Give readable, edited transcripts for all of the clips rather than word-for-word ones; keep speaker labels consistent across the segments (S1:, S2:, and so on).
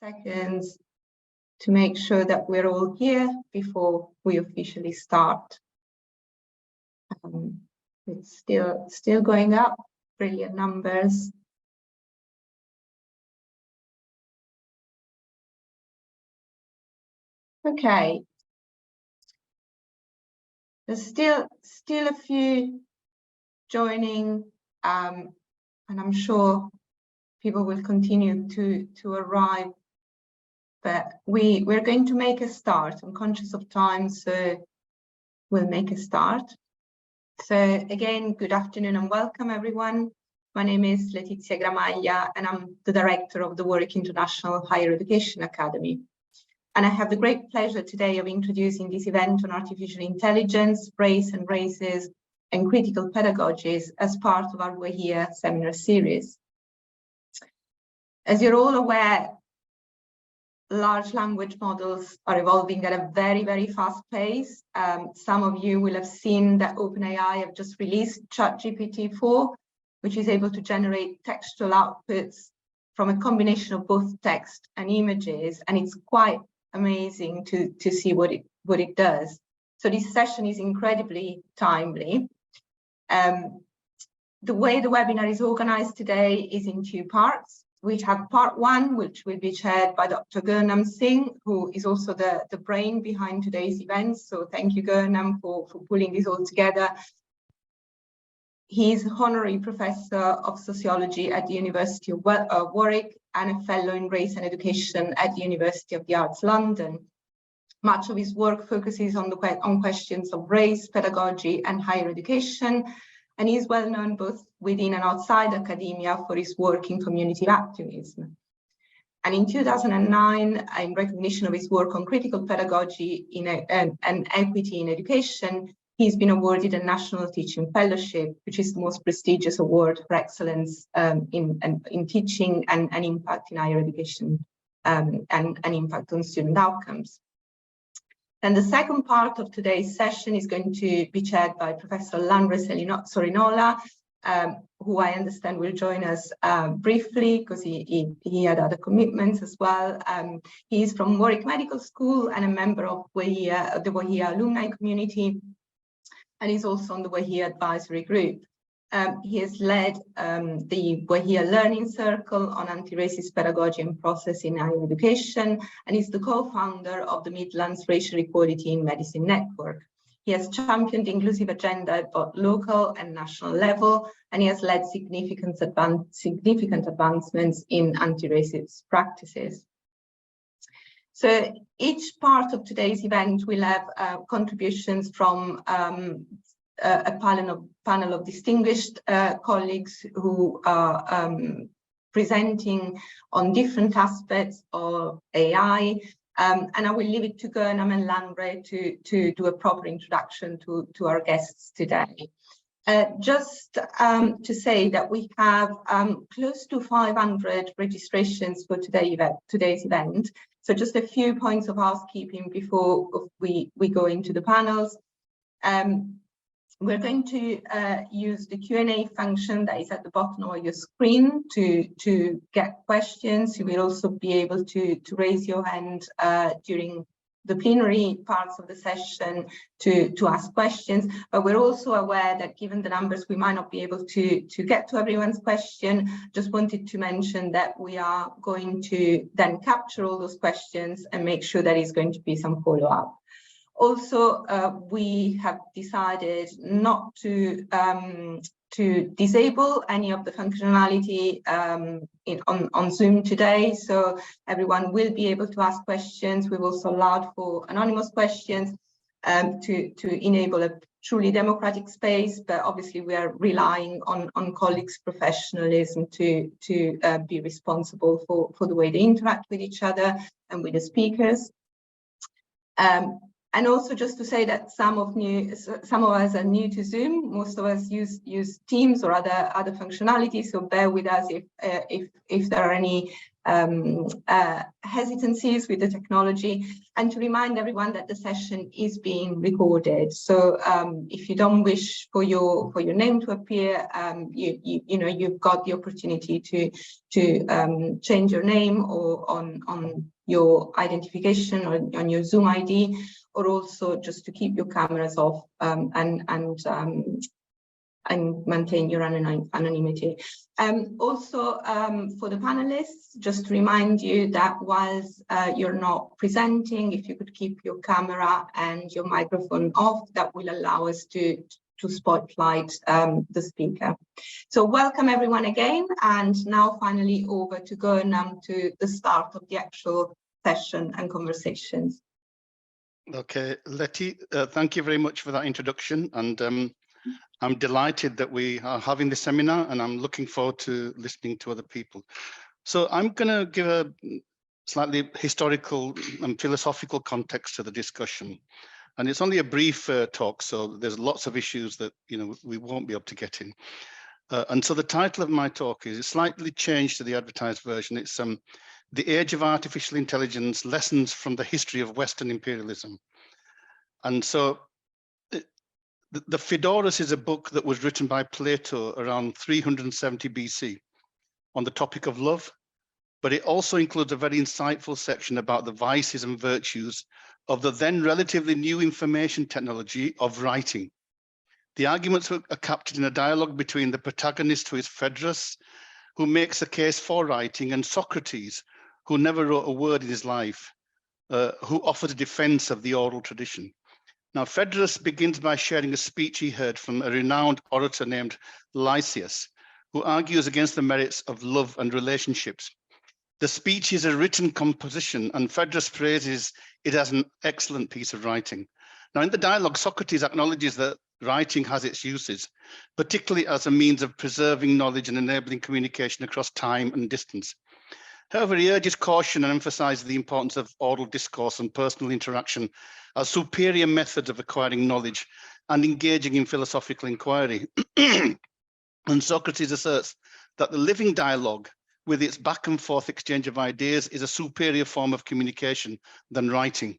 S1: seconds to make sure that we're all here before we officially start. It's still going up, brilliant numbers. Okay. There's still a few joining, and I'm sure people will continue to arrive. But we're going to make a start. I'm conscious of time, so we'll make a start. So again, good afternoon and welcome everyone. My name is Letizia Gramaglia and I'm the director of the Warwick International Higher Education Academy. And I have the great pleasure today of introducing this event on artificial intelligence, race and races, and critical pedagogies as part of our We're Here seminar series. As you're all aware, large language models are evolving at a very, very fast pace. Some of you will have seen that OpenAI have just released ChatGPT-4, which is able to generate textual outputs from a combination of both text and images, and it's quite amazing to see what it does. So this session is incredibly timely. The way the webinar is organized today is in two parts. We have part one, which will be chaired by Dr. Gurnam Singh, who is also the brain behind today's event. So thank you, Gurnam, for pulling this all together. He's honorary professor of sociology at the University of Warwick and a fellow in race and education at the University of the Arts London. Much of his work focuses on questions of race, pedagogy, and higher education. And he's well known both within and outside academia for his work in community activism. And in 2009, in recognition of his work on critical pedagogy and equity in education, he's been awarded a National Teaching Fellowship, which is the most prestigious award for excellence in teaching and impact in higher education and impact on student outcomes. And the second part of today's session is going to be chaired by Professor Landre Sorinola, who I understand will join us briefly because he had other commitments as well. He is from Warwick Medical School and a member of the We're Here alumni community, and he's also on the We're Here advisory group. He has led the We're Here Learning Circle on anti-racist pedagogy and process in higher education, and is the co-founder of the Midlands Racial Equality in Medicine Network. He has championed the inclusive agenda at both local and national level, and he has led significant advancements in anti-racist practices. So each part of today's event will have contributions from a panel of distinguished colleagues who are presenting on different aspects of AI, and I will leave it to Gurnam and Landre to do a proper introduction to our guests today. Just to say that we have close to 500 registrations for today's event. So just a few points of housekeeping before we go into the panels. We're going to use the Q&A function that is at the bottom of your screen to get questions. You will also be able to raise your hand during the plenary parts of the session to ask questions. But we're also aware that given the numbers, we might not be able to get to everyone's question. Just wanted to mention that we are going to then capture all those questions and make sure there is going to be some follow-up. Also, we have decided not to disable any of the functionality on Zoom today, so everyone will be able to ask questions. We've also allowed for anonymous questions to enable a truly democratic space, but obviously we are relying on colleagues' professionalism to be responsible for the way they interact with each other and with the speakers. And also just to say that some of us are new to Zoom. Most of us use Teams or other functionalities. So bear with us if there are any hesitancies with the technology. And to remind everyone that the session is being recorded. So if you don't wish for your name to appear, you've got the opportunity to change your name or on your identification or on your Zoom ID, or also just to keep your cameras off and maintain your anonymity. Also, for the panelists, just to remind you that whilst you're not presenting, if you could keep your camera and your microphone off, that will allow us to spotlight the speaker. So welcome everyone again, and now finally over to Gurnam to the start of the actual session and conversations.
S2: Okay, Letty, thank you very much for that introduction, and I'm delighted that we are having this seminar, and I'm looking forward to listening to other people. So I'm going to give a slightly historical and philosophical context to the discussion, and it's only a brief talk, so there's lots of issues that we won't be able to get in. And so the title of my talk is slightly changed to the advertised version. It's The Age of Artificial Intelligence, Lessons from the History of Western Imperialism. And so the Phaedrus is a book that was written by Plato around 370 BC on the topic of love, but it also includes a very insightful section about the vices and virtues of the then relatively new information technology of writing. The arguments are captured in a dialogue between the protagonist, who is Phaedrus, who makes a case for writing, and Socrates, who never wrote a word in his life, who offers a defense of the oral tradition. Now, Phaedrus begins by sharing a speech he heard from a renowned orator named Lysias, who argues against the merits of love and relationships. The speech is a written composition, and Phaedrus praises it as an excellent piece of writing. Now, in the dialogue, Socrates acknowledges that writing has its uses, particularly as a means of preserving knowledge and enabling communication across time and distance. However, he urges caution and emphasizes the importance of oral discourse and personal interaction as superior methods of acquiring knowledge and engaging in philosophical inquiry. And Socrates asserts that the living dialogue, with its back and forth exchange of ideas, is a superior form of communication than writing,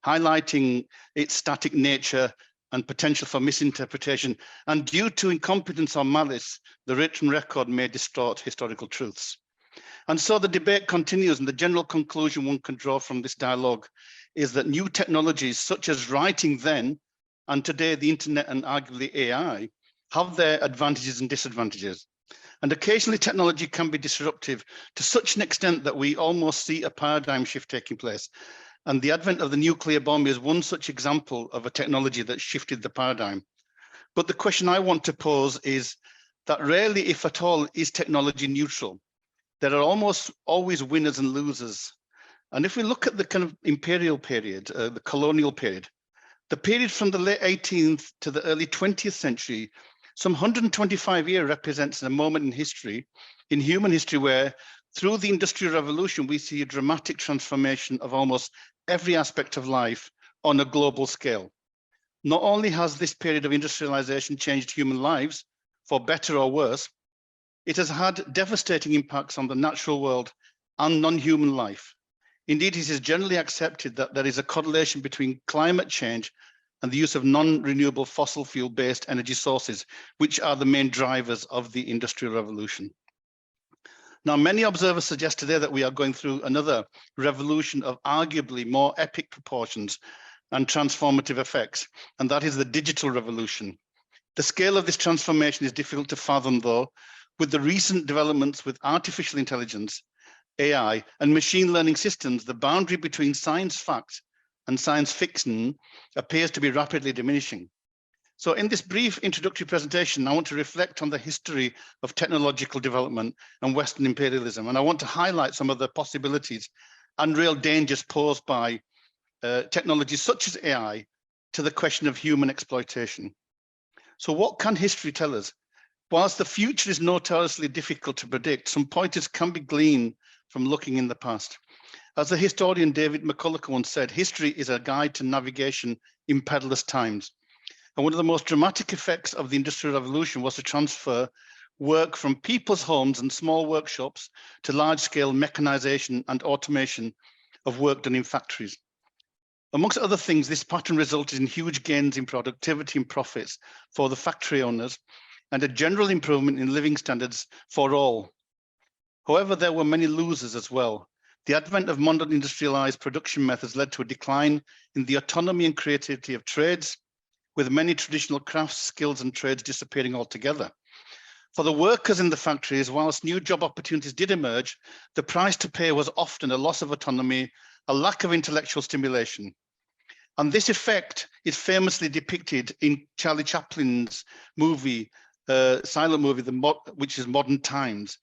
S2: highlighting its static nature and potential for misinterpretation. And due to incompetence or malice, the written record may distort historical truths. And so the debate continues, and the general conclusion one can draw from this dialogue is that new technologies such as writing then and today the internet and arguably AI have their advantages and disadvantages. And occasionally technology can be disruptive to such an extent that we almost see a paradigm shift taking place. And the advent of the nuclear bomb is one such example of a technology that shifted the paradigm. But the question I want to pose is that rarely, if at all, is technology neutral. There are almost always winners and losers. And if we look at the kind of imperial period, the colonial period, the period from the late 18th to the early 20th century, some 125 years represents a moment in history, in human history, where through the Industrial Revolution, we see a dramatic transformation of almost every aspect of life on a global scale. Not only has this period of industrialization changed human lives for better or worse, it has had devastating impacts on the natural world and non-human life. Indeed, it is generally accepted that there is a correlation between climate change and the use of non-renewable fossil fuel-based energy sources, which are the main drivers of the Industrial Revolution. Now, many observers suggest today that we are going through another revolution of arguably more epic proportions and transformative effects, and that is the digital revolution. The scale of this transformation is difficult to fathom, though, with the recent developments with artificial intelligence, AI, and machine learning systems, the boundary between science fact and science fiction appears to be rapidly diminishing. So in this brief introductory presentation, I want to reflect on the history of technological development and Western imperialism, and I want to highlight some of the possibilities and real dangers posed by technologies such as AI to the question of human exploitation. So what can history tell us? Whilst the future is notoriously difficult to predict, some pointers can be gleaned from looking in the past. As the historian David McCulloch once said, history is a guide to navigation in perilous times. And one of the most dramatic effects of the Industrial Revolution was to transfer work from people's homes and small workshops to large-scale mechanization and automation of work done in factories. Amongst other things, this pattern resulted in huge gains in productivity and profits for the factory owners and a general improvement in living standards for all. However, there were many losers as well. The advent of modern industrialized production methods led to a decline in the autonomy and creativity of trades, with many traditional crafts, skills, and trades disappearing altogether. For the workers in the factories, whilst new job opportunities did emerge, the price to pay was often a loss of autonomy, a lack of intellectual stimulation. And this effect is famously depicted in Charlie Chaplin's movie, silent movie, which is Modern Times.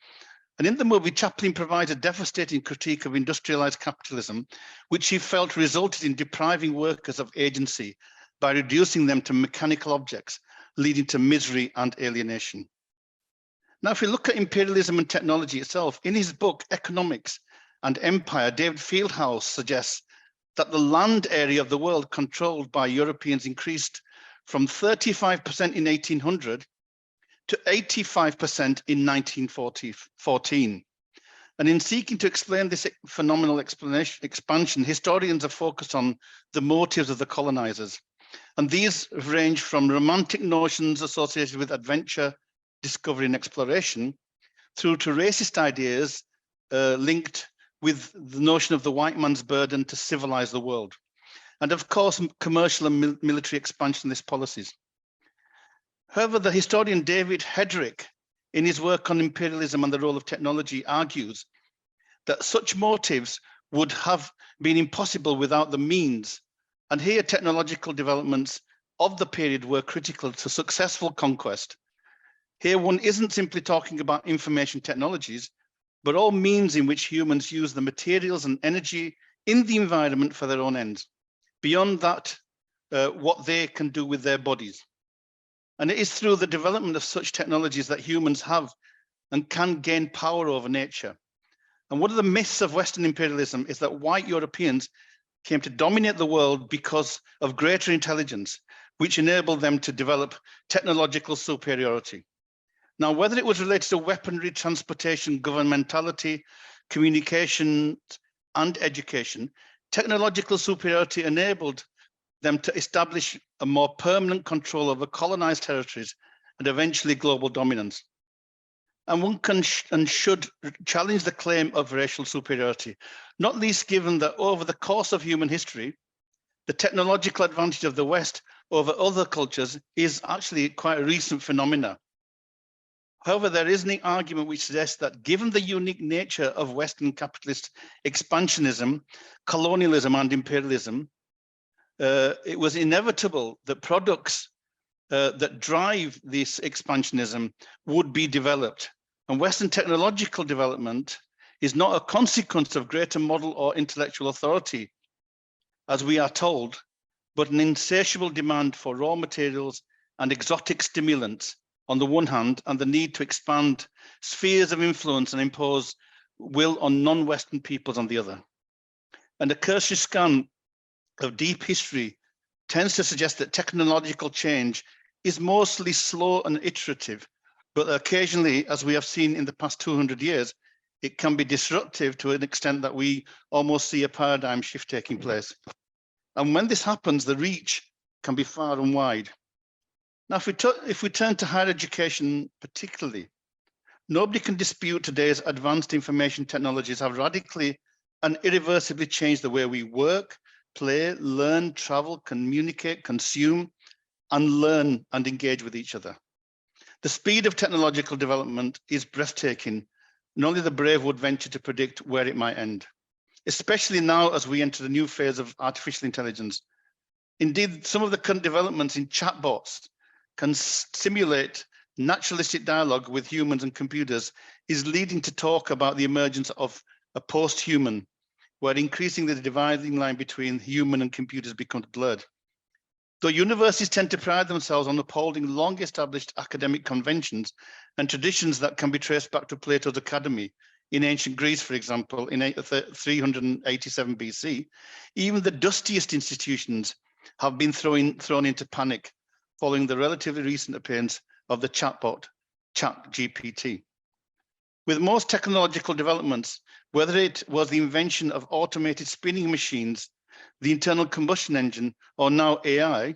S2: And in the movie, Chaplin provides a devastating critique of industrialized capitalism, which he felt resulted in depriving workers of agency by reducing them to mechanical objects, leading to misery and alienation. Now, if we look at imperialism and technology itself, in his book, Economics and Empire, David Fieldhouse suggests that the land area of the world controlled by Europeans increased from 35% in 1800 to 85% in 1914. And in seeking to explain this phenomenal expansion, historians have focused on the motives of the colonizers. And these range from romantic notions associated with adventure, discovery and exploration, through to racist ideas linked with the notion of the white man's burden to civilize the world. And of course, commercial and military expansionist policies. However, the historian David Hedrick, in his work on imperialism and the role of technology, argues that such motives would have been impossible without the means. And here, technological developments of the period were critical to successful conquest. Here, one isn't simply talking about information technologies, but all means in which humans use the materials and energy in the environment for their own ends. Beyond that, what they can do with their bodies. And it is through the development of such technologies that humans have and can gain power over nature. And one of the myths of Western imperialism is that white Europeans came to dominate the world because of greater intelligence, which enabled them to develop technological superiority. Now, whether it was related to weaponry, transportation, governmentality, communication, and education, technological superiority enabled them to establish a more permanent control over colonized territories and eventually global dominance. And one can and should challenge the claim of racial superiority, not least given that over the course of human history, the technological advantage of the West over other cultures is actually quite a recent phenomena. However, there is an argument which suggests that given the unique nature of Western capitalist expansionism, colonialism, and imperialism, it was inevitable that products that drive this expansionism would be developed. And Western technological development is not a consequence of greater moral or intellectual authority, as we are told, but an insatiable demand for raw materials and exotic stimulants on the one hand, and the need to expand spheres of influence and impose will on non-Western peoples on the other. And a cursory scan of deep history tends to suggest that technological change is mostly slow and iterative, but occasionally, as we have seen in the past 200 years, it can be disruptive to an extent that we almost see a paradigm shift taking place. And when this happens, the reach can be far and wide. Now, if we turn to higher education particularly, nobody can dispute today's advanced information technologies have radically and irreversibly changed the way we work, play, learn, travel, communicate, consume, and learn and engage with each other. The speed of technological development is breathtaking, and only the brave would venture to predict where it might end, especially now as we enter the new phase of artificial intelligence. Indeed, some of the current developments in chatbots can simulate naturalistic dialogue with humans and computers is leading to talk about the emergence of a post-human, where increasingly the dividing line between human and computers becomes blurred. Though universities tend to pride themselves on upholding long-established academic conventions and traditions that can be traced back to Plato's Academy, in ancient Greece, for example, in 387 BC, even the dustiest institutions have been thrown into panic following the relatively recent appearance of the chatbot, ChatGPT. With most technological developments, whether it was the invention of automated spinning machines, the internal combustion engine, or now AI,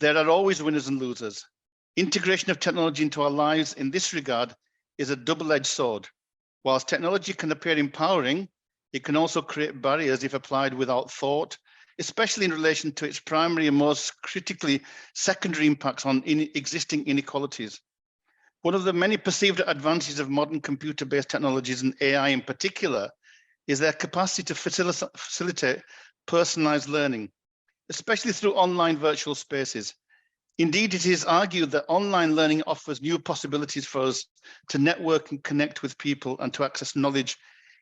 S2: there are always winners and losers. Integration of technology into our lives in this regard is a double-edged sword. Whilst technology can appear empowering, it can also create barriers if applied without thought, especially in relation to its primary and most critically secondary impacts on existing inequalities. One of the many perceived advantages of modern computer-based technologies, and AI in particular, is their capacity to facilitate personalized learning, especially through online virtual spaces. Indeed, it is argued that online learning offers new possibilities for us to network and connect with people and to access knowledge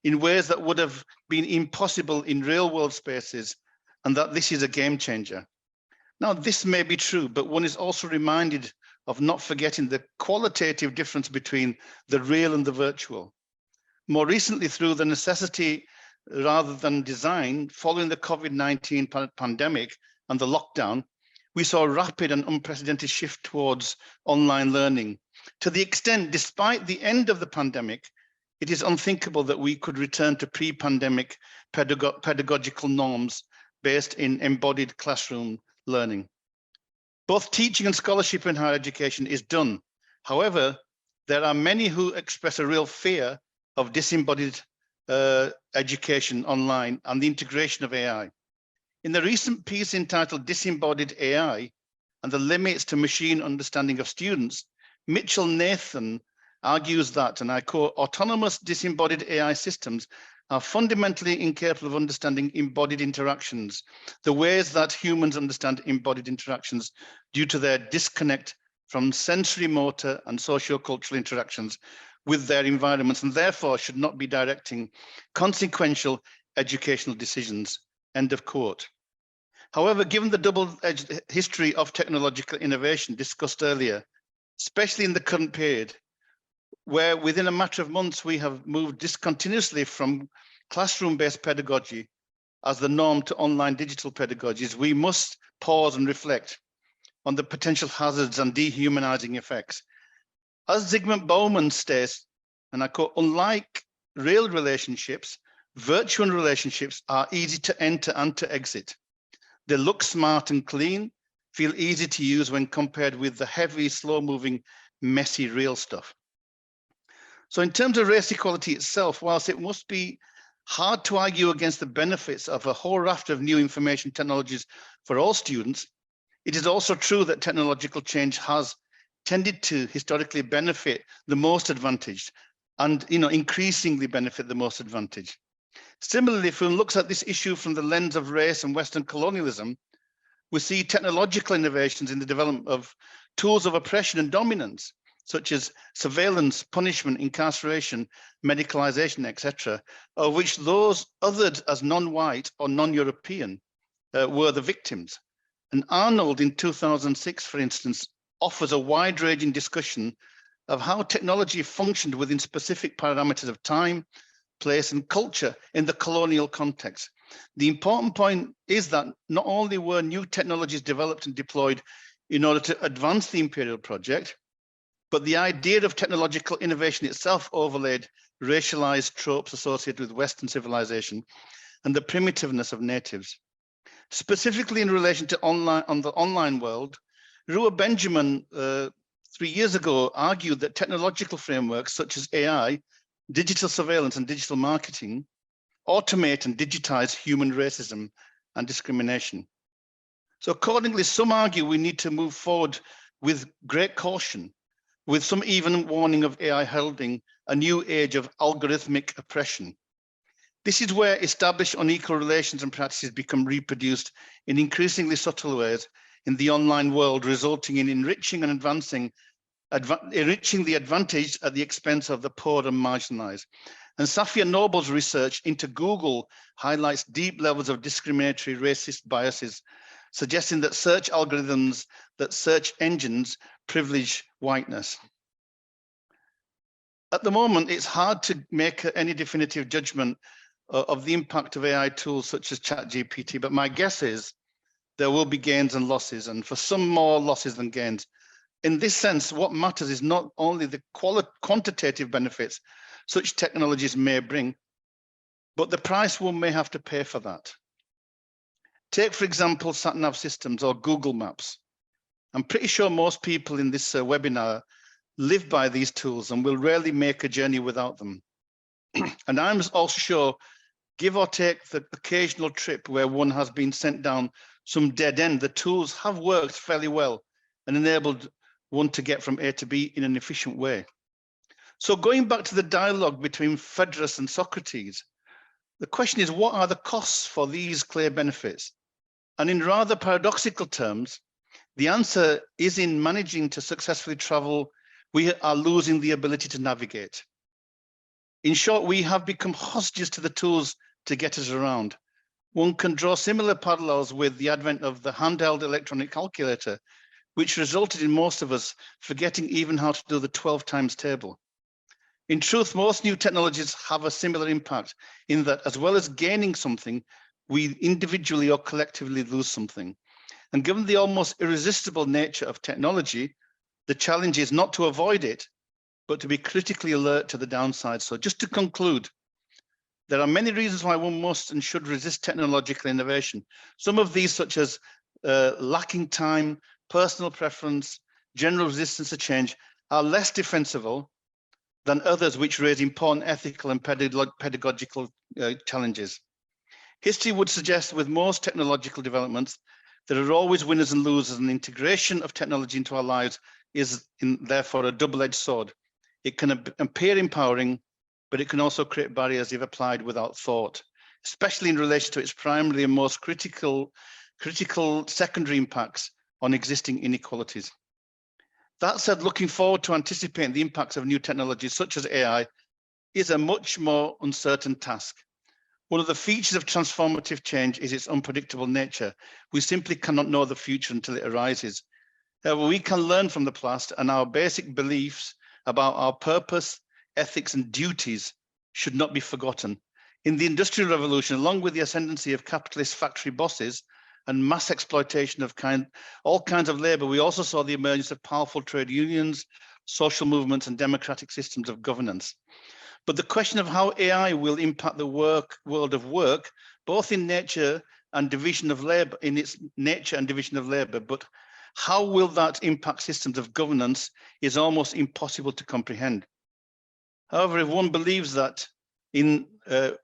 S2: in ways that would have been impossible in real-world spaces, and that this is a game changer. Now, this may be true, but one is also reminded of not forgetting the qualitative difference between the real and the virtual. More recently, through the necessity rather than design, following the COVID-19 pandemic and the lockdown, we saw a rapid and unprecedented shift towards online learning. To the extent, despite the end of the pandemic, it is unthinkable that we could return to pre-pandemic pedagogical norms based in embodied classroom learning. Both teaching and scholarship in higher education is done. However, there are many who express a real fear of disembodied education online and the integration of AI. In the recent piece entitled Disembodied AI and the Limits to Machine Understanding of Students, Mitchell Nathan argues that, and I quote, autonomous disembodied AI systems are fundamentally incapable of understanding embodied interactions, the ways that humans understand embodied interactions due to their disconnect from sensory motor and socio-cultural interactions with their environments, and therefore should not be directing consequential educational decisions, end of quote. However, given the double-edged history of technological innovation discussed earlier, especially in the current period, where within a matter of months we have moved discontinuously from classroom-based pedagogy as the norm to online digital pedagogies, we must pause and reflect on the potential hazards and dehumanizing effects. As Zygmunt Bauman states, and I quote, unlike real relationships, virtual relationships are easy to enter and to exit. They look smart and clean, feel easy to use when compared with the heavy, slow-moving, messy real stuff. So in terms of race equality itself, whilst it must be hard to argue against the benefits of a whole raft of new information technologies for all students, it is also true that technological change has tended to historically benefit the most advantaged and increasingly benefit the most advantaged. Similarly, if one looks at this issue from the lens of race and Western colonialism, we see technological innovations in the development of tools of oppression and dominance, such as surveillance, punishment, incarceration, medicalization, etc., of which those othered as non-white or non-European were the victims. And Arnold in 2006, for instance, offers a wide-ranging discussion of how technology functioned within specific parameters of time, place, and culture in the colonial context. The important point is that not only were new technologies developed and deployed in order to advance the imperial project, but the idea of technological innovation itself overlaid racialized tropes associated with Western civilization and the primitiveness of natives. Specifically in relation to the online world, Rua Benjamin 3 years ago argued that technological frameworks such as AI, digital surveillance, and digital marketing automate and digitize human racism and discrimination. So accordingly, some argue we need to move forward with great caution, with some even warning of AI heralding a new age of algorithmic oppression. This is where established unequal relations and practices become reproduced in increasingly subtle ways in the online world, resulting in enriching and enriching the advantaged at the expense of the poor and marginalized. And Safia Noble's research into Google highlights deep levels of discriminatory racist biases, suggesting that search algorithms, that search engines privilege whiteness. At the moment, it's hard to make any definitive judgment of the impact of AI tools such as ChatGPT, but my guess is there will be gains and losses, and for some more losses than gains. In this sense, what matters is not only the quantitative benefits such technologies may bring, but the price one may have to pay for that. Take, for example, sat-nav systems or Google Maps. I'm pretty sure most people in this webinar live by these tools and will rarely make a journey without them. And I'm also sure, give or take the occasional trip where one has been sent down some dead end, the tools have worked fairly well and enabled one to get from A to B in an efficient way. So going back to the dialogue between Phaedrus and Socrates, the question is, what are the costs for these clear benefits? And in rather paradoxical terms, the answer is in managing to successfully travel, we are losing the ability to navigate. In short, we have become hostages to the tools to get us around. One can draw similar parallels with the advent of the handheld electronic calculator, which resulted in most of us forgetting even how to do the 12 times table. In truth, most new technologies have a similar impact in that, as well as gaining something, we individually or collectively lose something. And given the almost irresistible nature of technology, the challenge is not to avoid it, but to be critically alert to the downside. So just to conclude, there are many reasons why one must and should resist technological innovation. Some of these, such as lacking time, personal preference, general resistance to change, are less defensible than others which raise important ethical and pedagogical challenges. History would suggest with most technological developments, there are always winners and losers, and integration of technology into our lives is therefore a double-edged sword. It can appear empowering, but it can also create barriers if applied without thought, especially in relation to its primary and most critical secondary impacts on existing inequalities. That said, looking forward to anticipating the impacts of new technologies such as AI is a much more uncertain task. One of the features of transformative change is its unpredictable nature. We simply cannot know the future until it arises. However, we can learn from the past, and our basic beliefs about our purpose, ethics, and duties should not be forgotten. In the Industrial Revolution, along with the ascendancy of capitalist factory bosses and mass exploitation of all kinds of labor, we also saw the emergence of powerful trade unions, social movements, and democratic systems of governance. But the question of how AI will impact the world of work, both in nature and division of labor, in its nature and division of labor, but how will that impact systems of governance is almost impossible to comprehend. However, if one believes that if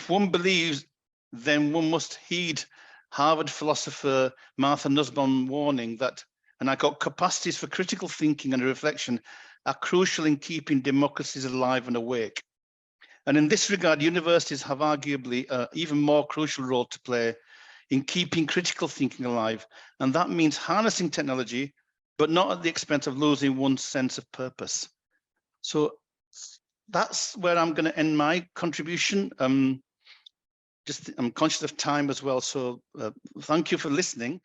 S2: one believes, then one must heed Harvard philosopher Martha Nussbaum's warning that, and I quote, capacities for critical thinking and reflection are crucial in keeping democracies alive and awake. And in this regard, universities have arguably an even more crucial role to play in keeping critical thinking alive. And that means harnessing technology, but not at the expense of losing one's sense of purpose. So that's where I'm going to end my contribution. I'm conscious of time as well. So thank you for listening.